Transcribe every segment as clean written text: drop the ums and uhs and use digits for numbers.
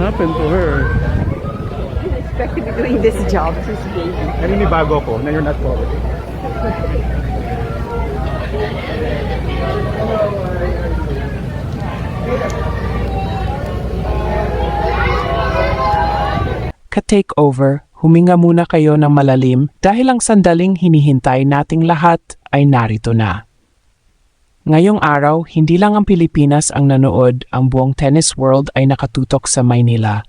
happened to her? Expect to be doing this job. This is baby. Naninibago ko na you're not forward. Ka-takeover, huminga muna kayo ng malalim dahil ang sandaling hinihintay nating lahat ay narito na. Ngayong araw, hindi lang ang Pilipinas ang nanood, ang buong tennis world ay nakatutok sa Maynila.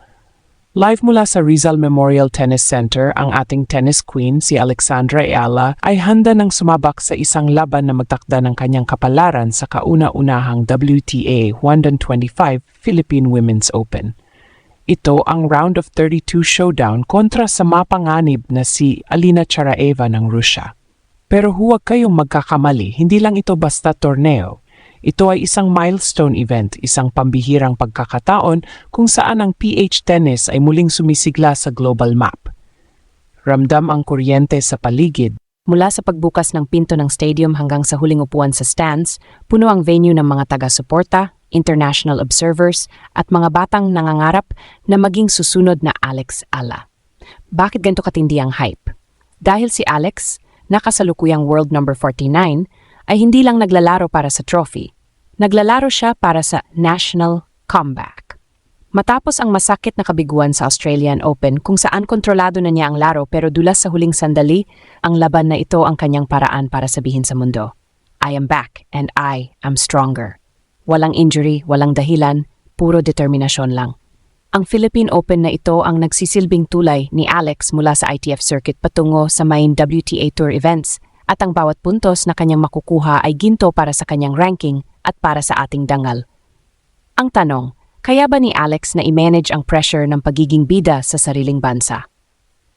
Live mula sa Rizal Memorial Tennis Center, ang ating tennis queen, si Alexandra Ayala, ay handa ng sumabak sa isang laban na magtakda ng kanyang kapalaran sa kauna-unahang WTA 125 Philippine Women's Open. Ito ang round of 32 showdown kontra sa mapanganib na si Alina Charaeva ng Russia. Pero huwag kayong magkakamali, hindi lang ito basta torneo. Ito ay isang milestone event, isang pambihirang pagkakataon kung saan ang PH Tennis ay muling sumisigla sa global map. Ramdam ang kuryente sa paligid. Mula sa pagbukas ng pinto ng stadium hanggang sa huling upuan sa stands, puno ang venue ng mga taga-suporta, international observers, at mga batang nangangarap na maging susunod na Alex Ala. Bakit ganito katindi ang hype? Dahil si Alex, nakasalukuyang world number 49, ay hindi lang naglalaro para sa trophy. Naglalaro siya para sa national comeback. Matapos ang masakit na kabiguan sa Australian Open kung saan kontrolado na niya ang laro pero dulas sa huling sandali, ang laban na ito ang kanyang paraan para sabihin sa mundo, I am back and I am stronger. Walang injury, walang dahilan, puro determinasyon lang. Ang Philippine Open na ito ang nagsisilbing tulay ni Alex mula sa ITF circuit patungo sa main WTA Tour events at ang bawat puntos na kanyang makukuha ay ginto para sa kanyang ranking at para sa ating dangal. Ang tanong, kaya ba ni Alex na i-manage ang pressure ng pagiging bida sa sariling bansa?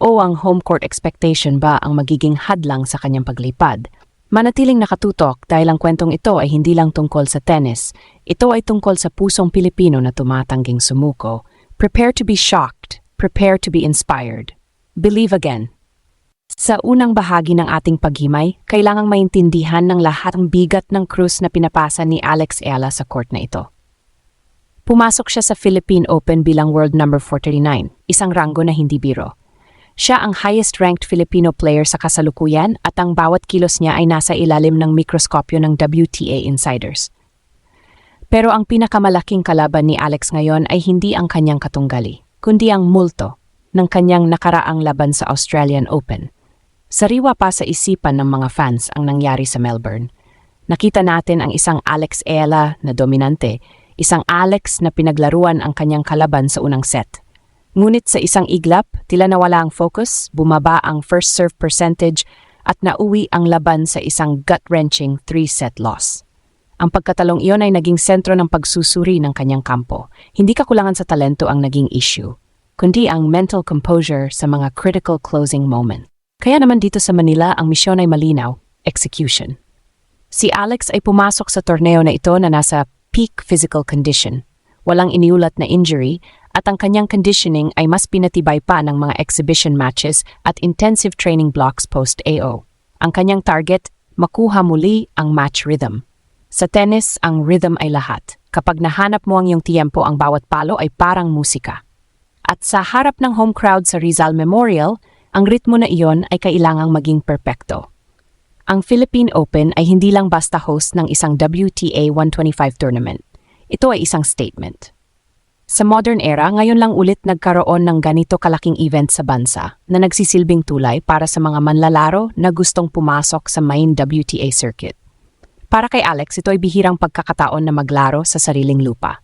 O ang home court expectation ba ang magiging hadlang sa kanyang paglipad? Manatiling nakatutok dahil ang kwentong ito ay hindi lang tungkol sa tennis. Ito ay tungkol sa pusong Pilipino na tumatangging sumuko. Prepare to be shocked. Prepare to be inspired. Believe again. Sa unang bahagi ng ating paghimay, kailangang maintindihan ng lahat ang bigat ng krus na pinapasa ni Alex Ayala sa court na ito. Pumasok siya sa Philippine Open bilang world number 439, isang ranggo na hindi biro. Siya ang highest-ranked Filipino player sa kasalukuyan at ang bawat kilos niya ay nasa ilalim ng mikroskopyo ng WTA insiders. Pero ang pinakamalaking kalaban ni Alex ngayon ay hindi ang kanyang katunggali, kundi ang multo ng kanyang nakaraang laban sa Australian Open. Sariwa pa sa isipan ng mga fans ang nangyari sa Melbourne. Nakita natin ang isang Alex Ayala na dominante, isang Alex na pinaglaruan ang kanyang kalaban sa unang set. Ngunit sa isang iglap, tila nawala ang focus, bumaba ang first serve percentage at nauwi ang laban sa isang gut-wrenching 3-set loss. Ang pagkatalong iyon ay naging sentro ng pagsusuri ng kanyang kampo. Hindi kakulangan sa talento ang naging issue, kundi ang mental composure sa mga critical closing moment. Kaya naman dito sa Manila, ang misyon ay malinaw, execution. Si Alex ay pumasok sa torneo na ito na nasa peak physical condition. Walang iniulat na injury at ang kanyang conditioning ay mas pinatibay pa ng mga exhibition matches at intensive training blocks post-AO. Ang kanyang target, makuha muli ang match rhythm. Sa tennis, ang rhythm ay lahat. Kapag nahanap mo ang iyong tiempo, ang bawat palo ay parang musika. At sa harap ng home crowd sa Rizal Memorial, ang ritmo na iyon ay kailangang maging perpekto. Ang Philippine Open ay hindi lang basta host ng isang WTA 125 tournament. Ito ay isang statement. Sa modern era, ngayon lang ulit nagkaroon ng ganito kalaking event sa bansa na nagsisilbing tulay para sa mga manlalaro na gustong pumasok sa main WTA circuit. Para kay Alex, ito ay bihirang pagkakataon na maglaro sa sariling lupa.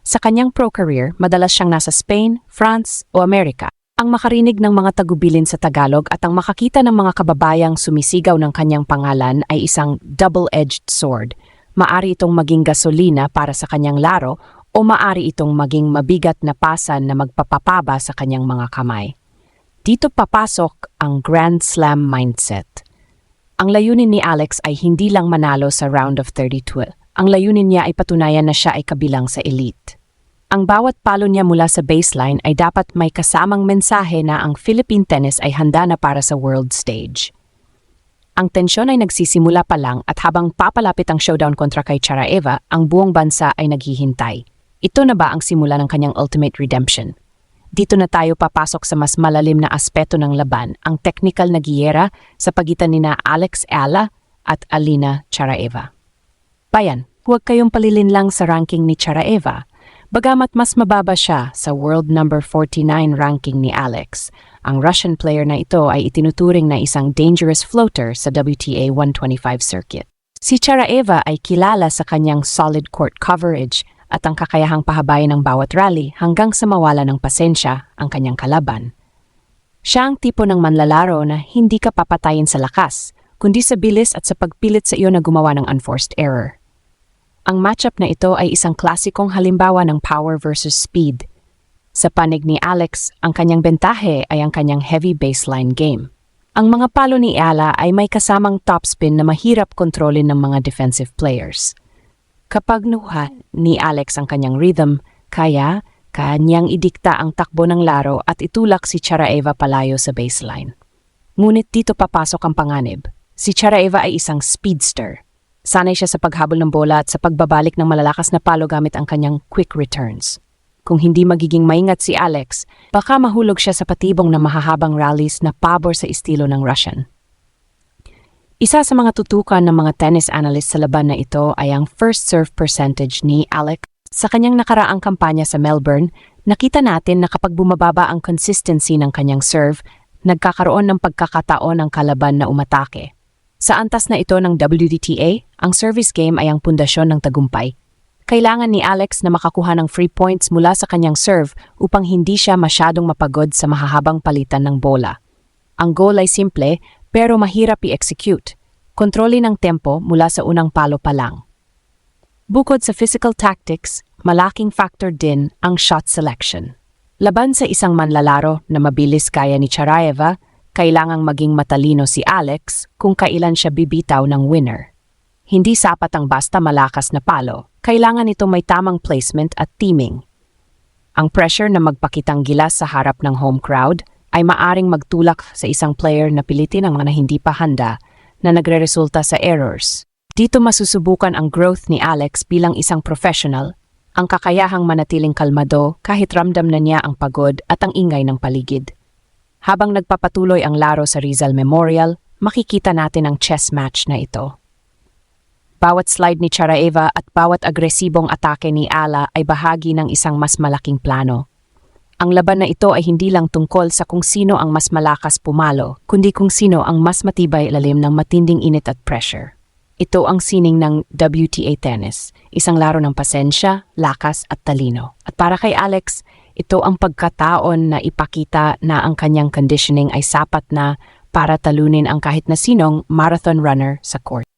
Sa kanyang pro career, madalas siyang nasa Spain, France o Amerika. Ang makarinig ng mga tagubilin sa Tagalog at ang makakita ng mga kababayang sumisigaw ng kanyang pangalan ay isang double-edged sword. Maari itong maging gasolina para sa kanyang laro o maari itong maging mabigat na pasan na magpapapaba sa kanyang mga kamay. Dito papasok ang Grand Slam mindset. Ang layunin ni Alex ay hindi lang manalo sa round of 32. Ang layunin niya ay patunayan na siya ay kabilang sa elite. Ang bawat palo niya mula sa baseline ay dapat may kasamang mensahe na ang Philippine tennis ay handa na para sa world stage. Ang tensyon ay nagsisimula pa lang at habang papalapit ang showdown kontra kay Charaeva, ang buong bansa ay naghihintay. Ito na ba ang simula ng kanyang ultimate redemption? Dito na tayo papasok sa mas malalim na aspeto ng laban, ang technical na giyera sa pagitan nina Alex Ala at Alina Charaeva. Bayan, huwag kayong palilinlang sa ranking ni Charaeva. Bagamat mas mababa siya sa world number 49 ranking ni Alex, ang Russian player na ito ay itinuturing na isang dangerous floater sa WTA 125 circuit. Si Charaeva ay kilala sa kanyang solid court coverage at ang kakayahang pahabayin ng bawat rally hanggang sa mawala ng pasensya ang kanyang kalaban. Siya ang tipo ng manlalaro na hindi ka papatayin sa lakas, kundi sa bilis at sa pagpilit sa iyo na gumawa ng unforced error. Ang matchup na ito ay isang klasikong halimbawa ng power versus speed. Sa panig ni Alex, ang kanyang bentahe ay ang kanyang heavy baseline game. Ang mga palo ni Ala ay may kasamang topspin na mahirap kontrolin ng mga defensive players. Kapag nuha ni Alex ang kanyang rhythm, kanyang idikta ang takbo ng laro at itulak si Charaeva palayo sa baseline. Ngunit dito papasok ang panganib. Si Charaeva ay isang speedster. Sanay siya sa paghabol ng bola at sa pagbabalik ng malalakas na palo gamit ang kanyang quick returns. Kung hindi magiging maingat si Alex, baka mahulog siya sa patibong na mahahabang rallies na pabor sa estilo ng Russian. Isa sa mga tutukan ng mga tennis analyst sa laban na ito ay ang first serve percentage ni Alex. Sa kanyang nakaraang kampanya sa Melbourne, nakita natin na kapag bumababa ang consistency ng kanyang serve, nagkakaroon ng pagkakataon ang kalaban na umatake. Sa antas na ito ng WTA, ang service game ay ang pundasyon ng tagumpay. Kailangan ni Alex na makakuha ng free points mula sa kanyang serve upang hindi siya masyadong mapagod sa mahahabang palitan ng bola. Ang goal ay simple pero mahirap i-execute. Kontrolin ang tempo mula sa unang palo pa lang. Bukod sa physical tactics, malaking factor din ang shot selection. Laban sa isang manlalaro na mabilis kaya ni Charaeva, kailangang maging matalino si Alex kung kailan siya bibitaw ng winner. Hindi sapat ang basta malakas na palo, kailangan ito may tamang placement at teaming. Ang pressure na magpakitang gilas sa harap ng home crowd ay maaring magtulak sa isang player na pilitin ang mga hindi pa handa na nagreresulta sa errors. Dito masusubukan ang growth ni Alex bilang isang professional, ang kakayahang manatiling kalmado kahit ramdam na niya ang pagod at ang ingay ng paligid. Habang nagpapatuloy ang laro sa Rizal Memorial, makikita natin ang chess match na ito. Bawat slide ni Charaeva at bawat agresibong atake ni Ala ay bahagi ng isang mas malaking plano. Ang laban na ito ay hindi lang tungkol sa kung sino ang mas malakas pumalo, kundi kung sino ang mas matibay ilalim ng matinding init at pressure. Ito ang sining ng WTA tennis, isang laro ng pasensya, lakas at talino. At para kay Alex, ito ang pagkataon na ipakita na ang kanyang conditioning ay sapat na para talunin ang kahit na sinong marathon runner sa court.